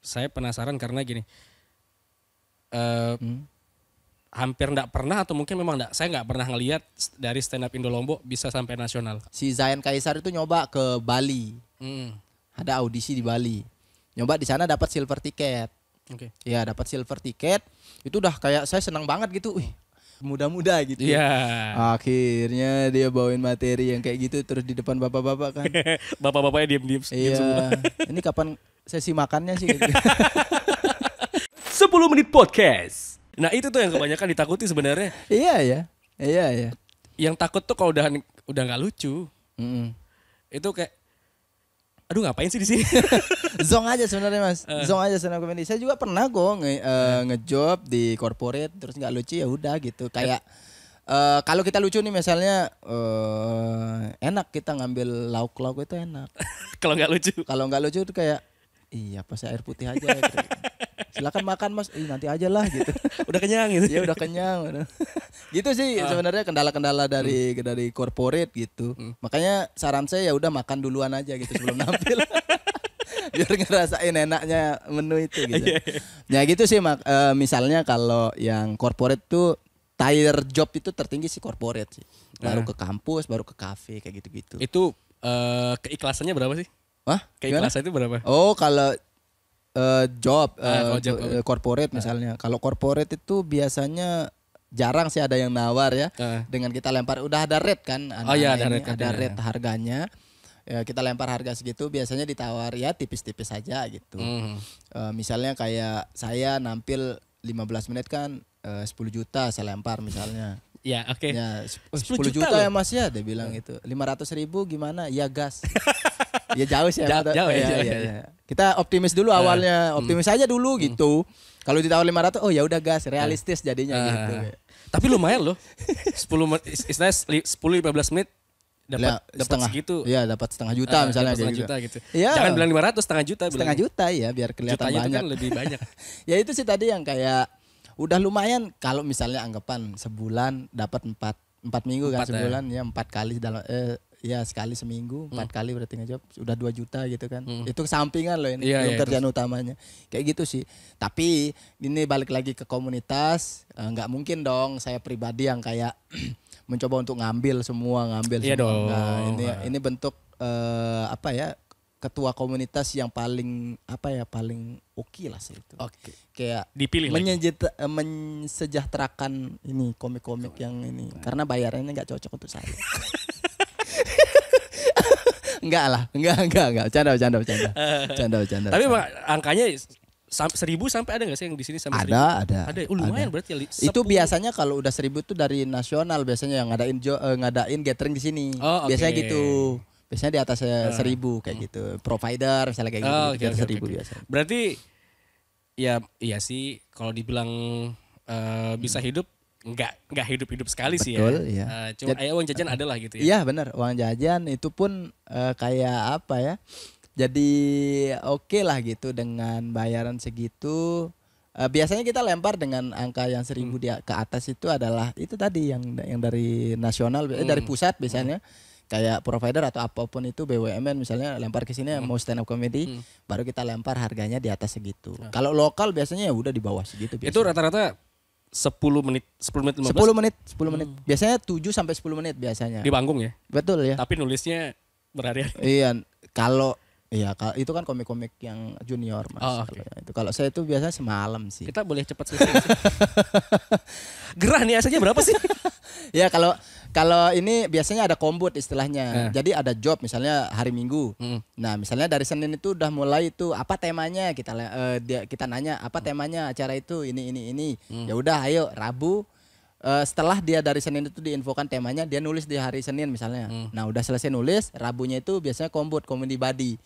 Saya penasaran karena gini. Hampir enggak pernah atau mungkin memang enggak, saya enggak pernah ngelihat dari stand up Indo Lombok bisa sampai nasional. Si Zayan Kaisar itu nyoba ke Bali. Ada audisi di Bali. Nyoba di sana dapat silver ticket. Oke. Ya, dapat silver ticket. Itu udah kayak saya senang banget gitu. Wih, muda-muda gitu. Iya. Akhirnya dia bawain materi yang kayak gitu terus di depan bapak-bapak kan. Bapak-bapaknya diem semua. Iya. Ini kapan sesi makannya sih gitu. 10 menit podcast. Nah itu tuh yang kebanyakan ditakuti sebenarnya. Iya. Yang takut tuh kalau udah nggak lucu. Itu kayak, aduh ngapain sih di sini? Zong aja sebenarnya mas. Zong aja stand up comedy. Saya juga pernah kok ngejob di corporate terus nggak lucu ya udah gitu. Kayak kalau kita lucu nih misalnya enak kita ngambil lauk-lauk itu enak. Kalau nggak lucu. Kalau nggak lucu itu kayak iya pas air putih aja. Gitu. Silakan makan mas, nanti aja lah gitu. Udah kenyang gitu. Ya udah kenyang. Gitu sih sebenarnya kendala-kendala dari corporate gitu. Makanya saran saya ya udah makan duluan aja gitu sebelum nampil. Biar ngerasain enaknya menu itu gitu. Ya gitu sih misalnya kalau yang corporate tuh tier job itu tertinggi sih corporate sih. Baru ke kampus, baru ke kafe kayak gitu-gitu. Itu keikhlasannya berapa sih? Wah, keikhlasan itu berapa? Oh, kalau job corporate Nah. misalnya. Kalau corporate itu biasanya jarang sih ada yang nawar ya. Dengan kita lempar udah ada rate kan. Ada rate harganya. Ya, kita lempar harga segitu biasanya ditawar ya tipis-tipis saja gitu. Misalnya kayak saya nampil 15 menit kan 10 juta saya lempar misalnya. Ya oke. Ya 10 10 juta loh. ya mas ya dia bilang itu. 500.000 gimana? Ya gas. Ya jauh sih. Jauh ya. Kita optimis dulu awalnya, optimis aja dulu gitu. Kalau ditawar 500, oh ya udah gas, realistis jadinya gitu. Tapi lumayan loh. 10-15 menit dapat segitu. Iya, dapat setengah juta misalnya setengah juta gitu. Ya. Jangan bilang 500, setengah juta. Setengah juta ya biar kelihatan jutanya banyak. Itu kan lebih banyak. Ya itu sih tadi yang kayak udah lumayan kalau misalnya anggapan sebulan dapat 4 minggu kan sebulan ya 4 kali dalam ya sekali seminggu 4 kali berarti ngejob udah 2 juta gitu kan. Itu sampingan loh ini kerjaan utamanya. Kayak gitu sih. Tapi ini balik lagi ke komunitas, nggak mungkin dong saya pribadi yang kayak mencoba untuk ngambil semua. Iya dong. Nah, ini bentuk apa ya? Ketua komunitas yang paling paling oke lah sih itu. Oke. Kayak dipilih mensejahterakan ini komik-komik yang ini karena bayarannya nggak cocok untuk saya. Enggak. Bercanda. Tapi angkanya 1.000 sampai ada nggak sih yang di sini sampai 1.000? Ada. Lumayan berarti ya. Itu biasanya kalau udah 1.000 itu dari nasional biasanya yang ngadain gathering di sini. Biasanya gitu. Biasanya di atas 1.000 kayak gitu. Provider misalnya kayak gitu. 1.000 biasanya. Berarti ya iya sih kalau dibilang bisa hidup nggak hidup sekali. Betul, sih ya. Iya. Cuma uang jajan ada lah gitu ya. Iya benar, uang jajan itu pun kayak apa ya? Jadi oke lah gitu dengan bayaran segitu. Biasanya kita lempar dengan angka yang 1.000 ke atas itu adalah itu tadi yang dari nasional dari pusat biasanya. Kayak provider atau apapun itu BUMN misalnya lempar ke sini mau stand up comedy baru kita lempar harganya di atas segitu. Kalau lokal biasanya ya udah di bawah segitu biasanya. Itu rata-rata 10 menit 15 10 menit. Biasanya 7 sampai 10 menit biasanya. Di panggung ya? Betul ya. Tapi nulisnya berhari-hari. Iya, kalau itu kan komik-komik yang junior Mas. Itu kalau saya itu biasanya semalam sih. Kita boleh cepat selesai. Gerah nih asanya berapa sih? Ya kalau ini biasanya ada kombut istilahnya. Jadi ada job misalnya hari Minggu. Nah, misalnya dari Senin itu udah mulai itu apa temanya kita nanya apa temanya acara itu ini. Ya udah ayo Rabu setelah dia dari Senin itu diinfokan temanya dia nulis di hari Senin misalnya. Nah, udah selesai nulis, Rabunya itu biasanya comedy buddy.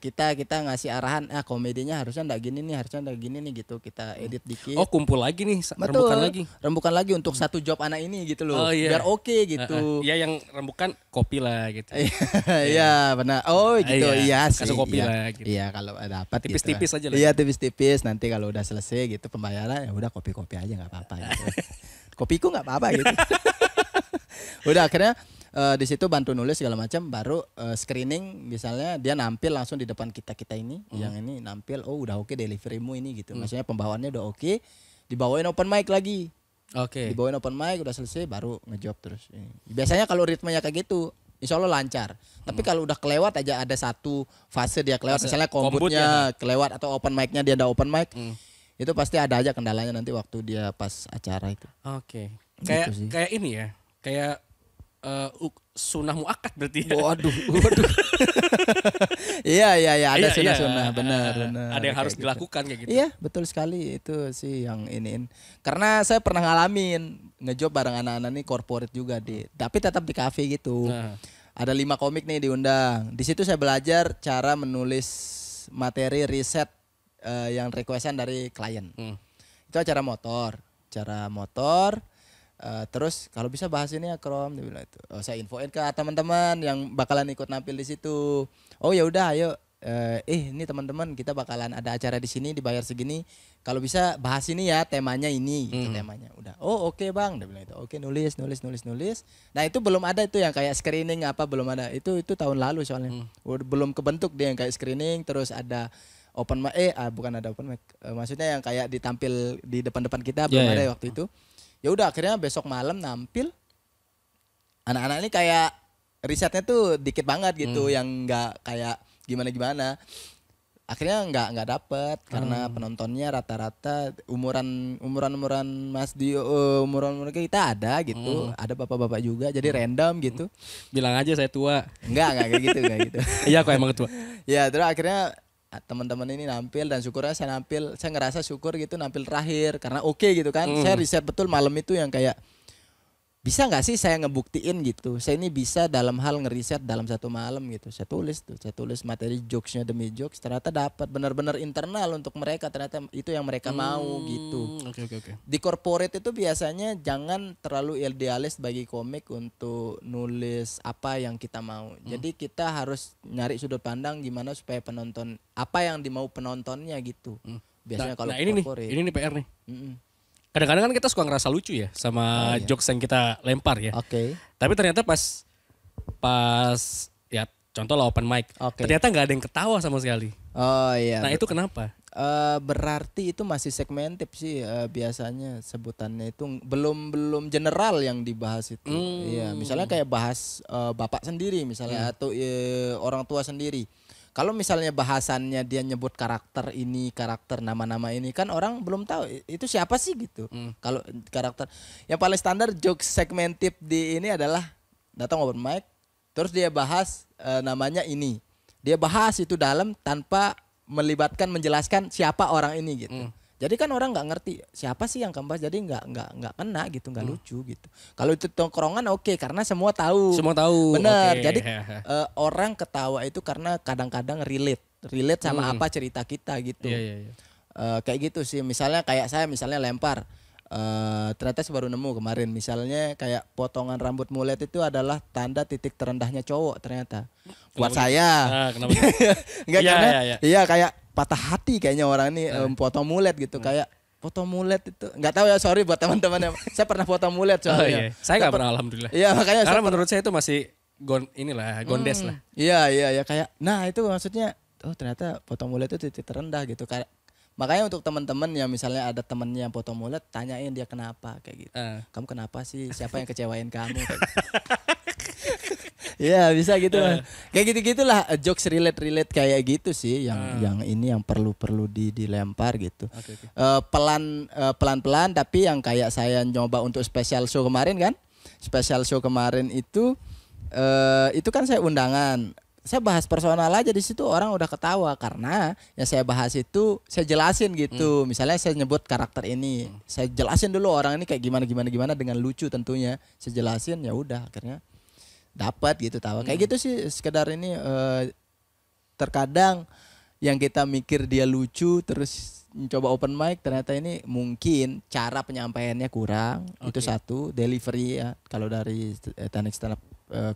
Kita ngasih arahan komedinya harusnya enggak gini nih, harusnya enggak gini nih gitu. Kita edit dikit. Oh, kumpul lagi nih, rembukan lagi untuk satu job anak ini gitu loh. Biar oke gitu. Iya yang rembukan kopi lah gitu. Iya, benar. Oh, gitu. Iya sih. Kasih kopi lah gitu. Iya, kalau dapat tipis-tipis gitu. aja lah. Iya, tipis-tipis. Nanti kalau udah selesai gitu pembayaran ya udah kopi-kopi aja enggak apa-apa gitu. Kopiku nggak apa-apa gitu. Udah akhirnya di situ bantu nulis segala macam, baru screening misalnya dia nampil langsung di depan kita ini, yang ini nampil, oh udah oke deliverymu ini gitu, maksudnya pembawaannya udah oke, dibawain open mic lagi, dibawain open mic udah selesai baru ngejob terus. Biasanya kalau ritmenya kayak gitu, insya Allah lancar. Tapi kalau udah kelewat aja ada satu fase dia kelewat, misalnya kombutnya kelewat atau open mic-nya dia ada open mic, itu pasti ada aja kendalanya nanti waktu dia pas acara itu. Kayak ini ya, kayak sunnah muakkad berarti ya. Waduh. Iya ada sunnah, benar. Ada yang harus dilakukan kayak gitu. Iya, betul sekali itu sih yang iniin. Karena saya pernah ngalamin ngejob bareng anak-anak nih corporate juga tapi tetap di kafe gitu. Ada 5 komik nih diundang. Di situ saya belajar cara menulis materi riset yang requestan dari klien. Itu acara motor. Terus kalau bisa bahas ini ya Krom, dia bilang itu. Saya infoin ke teman-teman yang bakalan ikut nampil di situ. Oh ya udah, ayo. Ini teman-teman kita bakalan ada acara di sini dibayar segini. Kalau bisa bahas ini ya temanya ini, gitu temanya. Udah. Oh oke bang, dia bilang itu. Oke nulis. Nah itu belum ada itu yang kayak screening apa belum ada. Itu tahun lalu soalnya. Belum kebentuk dia yang kayak screening terus ada open mic. Bukan ada open mic. Maksudnya yang kayak ditampil di depan-depan kita belum ada waktu itu. Ya udah akhirnya besok malam nampil, anak-anak ini kayak risetnya tuh dikit banget gitu, yang nggak kayak gimana, akhirnya nggak dapet karena penontonnya rata-rata umuran Mas Dio, umuran kita ada gitu, ada bapak-bapak juga, jadi random gitu. Bilang aja saya tua. Enggak kayak gitu. Iya kok emang tua. Ya terus akhirnya teman-teman ini nampil dan syukurnya saya ngerasa syukur gitu nampil terakhir karena oke gitu kan. Saya riset betul malam itu yang kayak bisa nggak sih saya ngebuktiin gitu, saya ini bisa dalam hal ngeriset dalam satu malam gitu. Saya tulis materi jokesnya demi jokes, ternyata dapat benar-benar internal untuk mereka, ternyata itu yang mereka mau gitu. Oke. Di corporate itu biasanya jangan terlalu idealis bagi komik untuk nulis apa yang kita mau. Jadi kita harus nyari sudut pandang gimana supaya penonton apa yang dimau penontonnya gitu. Biasanya kalau corporate. Ini nih PR nih. Kadang-kadang kan kita suka ngerasa lucu ya sama jokes yang kita lempar ya. Tapi ternyata pas ya contoh lah open mic, ternyata nggak ada yang ketawa sama sekali. Oh iya. Nah itu kenapa? Berarti itu masih segmentif sih biasanya sebutannya itu belum general yang dibahas itu. Iya, misalnya kayak bahas bapak sendiri misalnya atau orang tua sendiri. Kalau misalnya bahasannya dia nyebut karakter ini, karakter nama-nama ini kan orang belum tahu itu siapa sih gitu. Kalau karakter yang paling standar jokes segmentif di ini adalah datang open mic, terus dia bahas namanya ini. Dia bahas itu dalam tanpa menjelaskan siapa orang ini gitu. Jadi kan orang nggak ngerti siapa sih yang kamu bahas, jadi nggak kena gitu, nggak lucu gitu. Kalau itu tongkrongan oke, karena semua tahu. Benar. Jadi orang ketawa itu karena kadang-kadang relate sama apa cerita kita gitu. Kayak gitu sih. Misalnya kayak saya lempar. Ternyata saya baru nemu kemarin. Misalnya kayak potongan rambut mulet itu adalah tanda titik terendahnya cowok ternyata. Buat saya. Kenapa? Enggak karena iya kayak patah hati kayaknya orang ini potong mulet gitu, kayak potong mulet itu nggak tahu ya, sorry buat teman-teman yang saya pernah potong mulet soalnya. Saya nggak pernah alhamdulillah. Iya makanya karena menurut saya itu masih gondes lah. Iya kayak nah itu maksudnya ternyata potong mulet itu titik terendah gitu. Kayak makanya untuk teman-teman yang misalnya ada temennya yang potong mulet, tanyain dia kenapa kayak gitu. Kamu kenapa sih? Siapa yang kecewain kamu? Iya bisa gitu lah. Kayak gitu-gitulah jokes relate kayak gitu sih yang ini yang perlu dilempar gitu. Pelan-pelan tapi yang kayak saya nyoba untuk special show kemarin kan. Special show kemarin itu kan saya undangan. Saya bahas personal aja di situ, orang udah ketawa karena yang saya bahas itu saya jelasin gitu. Misalnya saya nyebut karakter ini, saya jelasin dulu orang ini kayak gimana dengan lucu tentunya. Saya jelasin ya udah akhirnya dapat gitu tawa. Kayak gitu sih sekedar ini terkadang yang kita mikir dia lucu terus mencoba open mic ternyata ini mungkin cara penyampaiannya kurang. Itu satu, delivery ya kalau dari teknik stand up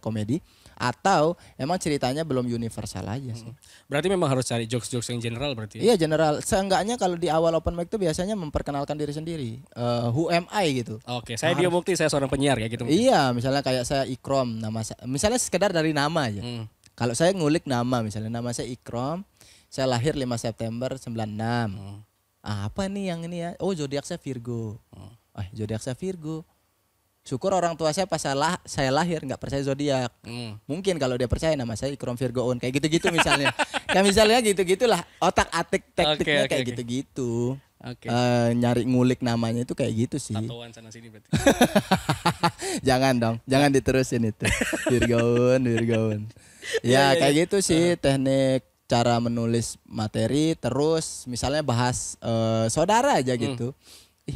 komedi, atau emang ceritanya belum universal aja sih. Berarti memang harus cari jokes-jokes yang general berarti. Iya general. Seenggaknya kalau di awal open mic tuh biasanya memperkenalkan diri sendiri. Who am I gitu. Oke, saya Dio Mukti, saya seorang penyiar ya gitu. Iya, misalnya kayak saya Ikrom, nama saya, misalnya sekedar dari nama aja. Kalau saya ngulik nama, misalnya nama saya Ikrom, saya lahir 5 September 96. Apa nih yang ini ya? Oh, zodiak saya Virgo. Zodiak saya Virgo. Syukur orang tua saya pas saya lahir nggak percaya zodiak. Mungkin kalau dia percaya nama saya Ikrom Virgoon kayak gitu-gitu misalnya. Kayak misalnya gitu-gitulah otak-atik tekniknya kayak gitu-gitu. Nyari ngulik namanya itu kayak gitu sih. Tatoan sana sini berarti. Jangan dong, jangan diterusin itu. Virgoon. Ya kayak gitu sih teknik cara menulis materi, terus misalnya bahas saudara aja gitu.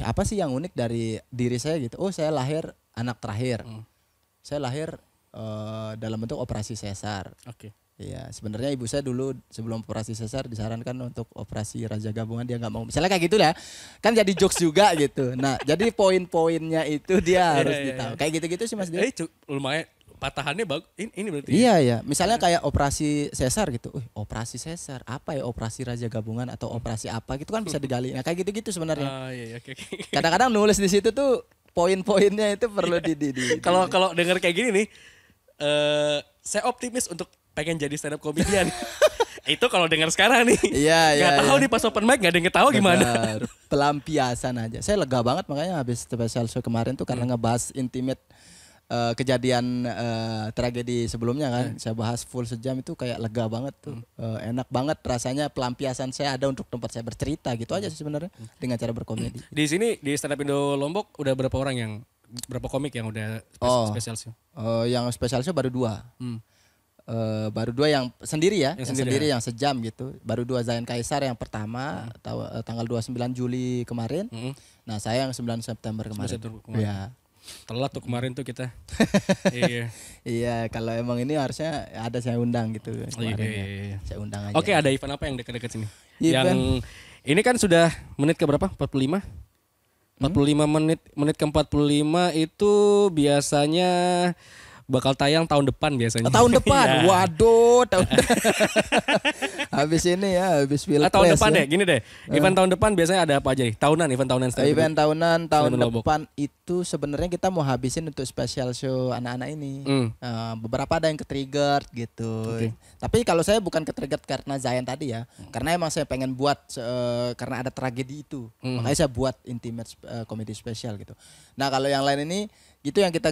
Apa sih yang unik dari diri saya gitu? Oh, saya lahir anak terakhir. Saya lahir dalam bentuk operasi sesar. Iya, sebenarnya ibu saya dulu sebelum operasi sesar disarankan untuk operasi raja gabungan, dia nggak mau. Misalnya kayak gitu lah. Kan jadi jokes juga gitu. Nah, jadi poin-poinnya itu dia harus ditahu. Kayak gitu-gitu sih Mas Dio. Lumayan patahannya bagus. Ini berarti. Iya. Misalnya kayak operasi sesar gitu. Operasi sesar. Apa ya, operasi raja gabungan atau operasi apa gitu kan bisa digali. Nah, kayak gitu-gitu sebenarnya. Kadang-kadang nulis di situ tuh poin-poinnya itu perlu Kalau dengar kayak gini nih, saya optimis untuk pengen jadi stand up comedian. Itu kalau dengar sekarang nih. Gak tahu nih pas open mic gak ada yang ketawa gimana. Pelampiasan aja. Saya lega banget makanya habis special show kemarin tuh karena ngebahas intimate kejadian tragedi sebelumnya kan. Saya bahas full sejam itu kayak lega banget tuh. Enak banget rasanya, pelampiasan saya ada untuk tempat saya bercerita gitu aja sih sebenarnya dengan cara berkomedi. Di sini di Stand Up Indo Lombok udah berapa komik yang udah special show? Yang special show baru 2. Baru 2 yang sendiri ya, yang sendiri yang sejam gitu. Baru 2 Zain Kaisar yang pertama tanggal 29 Juli kemarin. Nah, saya yang 9 September kemarin. Ya. Telat tuh kemarin tuh kita. Iya, kalau emang ini harusnya ada saya undang gitu. Iya. Saya undang aja. Oke, ada event apa yang dekat-dekat sini? Yang ini kan sudah menit ke berapa? 45? 45 menit ke 45 itu biasanya bakal tayang tahun depan biasanya. Tahun depan? Waduh, tahun habis ini ya, habis pilpres. Tahun depan deh, gini deh. Event tahun depan biasanya ada apa aja nih? Event tahunan. Event tahunan tahun depan itu sebenarnya kita mau habisin untuk special show anak-anak ini. Beberapa ada yang ke-trigger gitu. Tapi kalau saya bukan ke-trigger karena Zayan tadi ya. Karena emang saya pengen buat karena ada tragedi itu. Makanya saya buat intimate comedy special gitu. Nah, kalau yang lain ini itu yang kita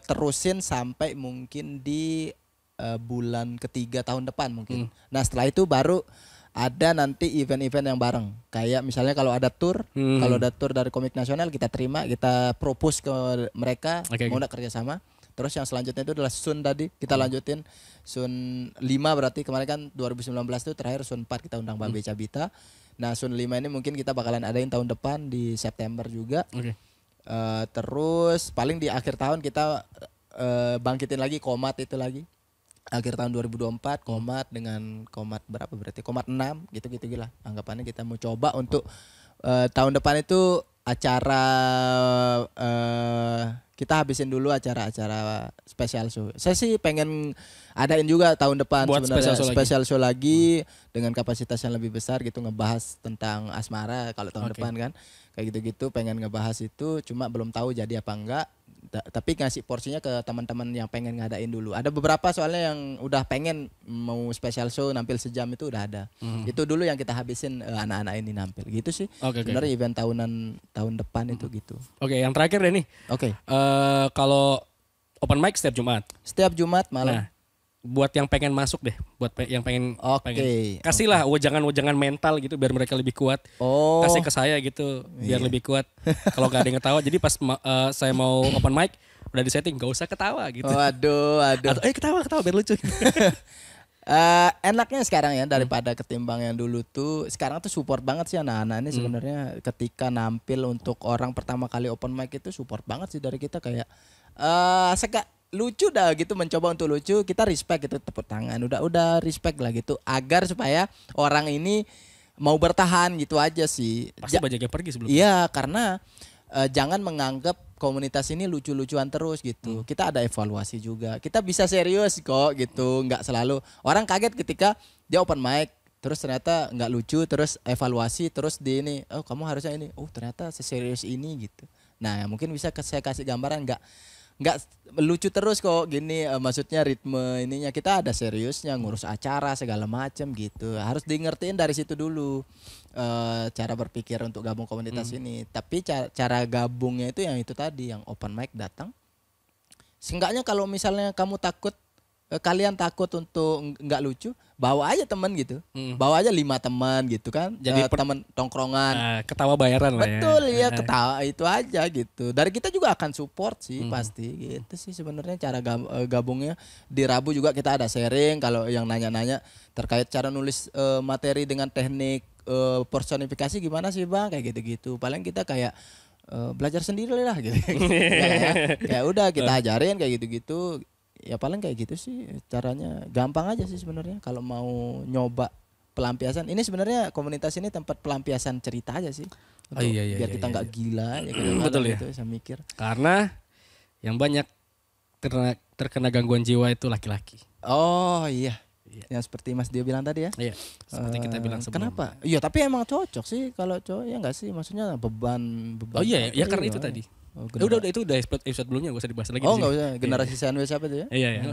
terusin sampai mungkin di bulan ketiga tahun depan mungkin. Nah, setelah itu baru ada nanti event-event yang bareng. Kayak misalnya kalau ada tour, kalau ada tour dari Komik Nasional kita terima, kita propose ke mereka mau enggak kerjasama. Terus yang selanjutnya itu adalah Sun tadi, kita lanjutin Sun 5 berarti kemarin kan 2019 itu terakhir Sun 4 kita undang Babe Cabita. Nah, Sun 5 ini mungkin kita bakalan adain tahun depan di September juga. Terus paling di akhir tahun kita bangkitin lagi Komat itu lagi. Akhir tahun 2024 Komat dengan Komat berapa berarti? Komat 6 gitu-gitu lah. Anggapannya kita mau coba untuk tahun depan itu acara kita habisin dulu acara-acara special show. Saya sih pengen adain juga tahun depan buat sebenarnya special show lagi dengan kapasitas yang lebih besar gitu, ngebahas tentang asmara kalau tahun depan kan. Kayak gitu-gitu pengen ngebahas itu, cuma belum tahu jadi apa enggak. Tapi ngasih porsinya ke teman-teman yang pengen ngadain dulu. Ada beberapa soalnya yang udah pengen mau special show nampil sejam itu udah ada. Itu dulu yang kita habisin anak-anak ini nampil. Gitu sih. Sebenarnya event tahunan tahun depan itu gitu. Yang terakhir deh nih. Kalau open mic setiap Jumat. Setiap Jumat malam. Nah, buat yang pengen masuk deh, buat yang pengen kasihlah wejangan mental gitu biar mereka lebih kuat. Kasih ke saya gitu biar lebih kuat. Kalau gak ada yang ketawa, jadi pas saya mau open mic udah disetting gak usah ketawa gitu. Waduh. Atau ketawa biar lucu. Enaknya sekarang ya daripada ketimbang yang dulu tuh, sekarang tuh support banget sih anak-anak ini sebenarnya ketika nampil untuk orang pertama kali open mic itu support banget sih dari kita kayak lucu dah gitu, mencoba untuk lucu, kita respect gitu, tepuk tangan, udah respect lah gitu agar supaya orang ini mau bertahan gitu aja sih. Pasti banyak yang pergi sebelumnya. Iya, karena jangan menganggap komunitas ini lucu-lucuan terus gitu. Kita ada evaluasi juga. Kita bisa serius kok gitu. Nggak selalu. Orang kaget ketika dia open mic. Terus ternyata nggak lucu. Terus evaluasi. Terus di ini. Oh kamu harusnya ini. Oh ternyata seserius ini gitu. Nah mungkin bisa saya kasih gambaran. Nggak lucu terus kok gini. Maksudnya ritme ininya. Kita ada seriusnya. Ngurus acara segala macam gitu. Harus di ngertiin dari situ dulu. Cara berpikir untuk gabung komunitas ini. Tapi cara gabungnya itu yang itu tadi, yang open mic datang. Seenggaknya kalau misalnya kamu takut, kalian takut untuk nggak lucu, bawa aja teman gitu. Bawa aja 5 teman gitu kan. Jadi teman tongkrongan. Ketawa bayaran lah. Betul ya, ketawa itu aja gitu. Dari kita juga akan support sih pasti. Gitu sih sebenarnya cara gabungnya. Di Rabu juga kita ada sharing kalau yang nanya-nanya terkait cara nulis materi dengan teknik personifikasi gimana sih bang, kayak gitu-gitu. Paling kita kayak belajar sendiri lah gitu. Kayak udah kita ajarin kayak gitu-gitu. Ya paling kayak gitu sih caranya. Gampang aja sih sebenarnya kalau mau nyoba pelampiasan. Ini sebenarnya komunitas ini tempat pelampiasan cerita aja sih. Biar kita nggak gila ya. Betul ya. Gitu, saya mikir. Karena yang banyak terkena gangguan jiwa itu laki-laki. Oh iya. Yang seperti Mas Dio bilang tadi ya. Iya. Seperti kita bilang sebelumnya. Kenapa? Iya tapi emang cocok sih kalau cowok ya nggak sih, maksudnya beban. Oh iya ya karena itu tadi. Udah itu udah episode sebelumnya, gak usah dibahas lagi. Oh nggak usah. Generasi sandwich apa itu ya? Iya.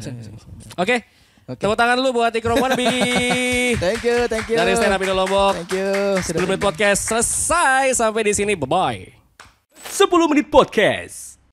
Oke. Tepuk tangan dulu buat Ikro Wannabe. Thank you. Dari Stand Up Indo Lombok. Thank you. 10 menit podcast selesai sampai di sini. Bye bye. 10 menit podcast.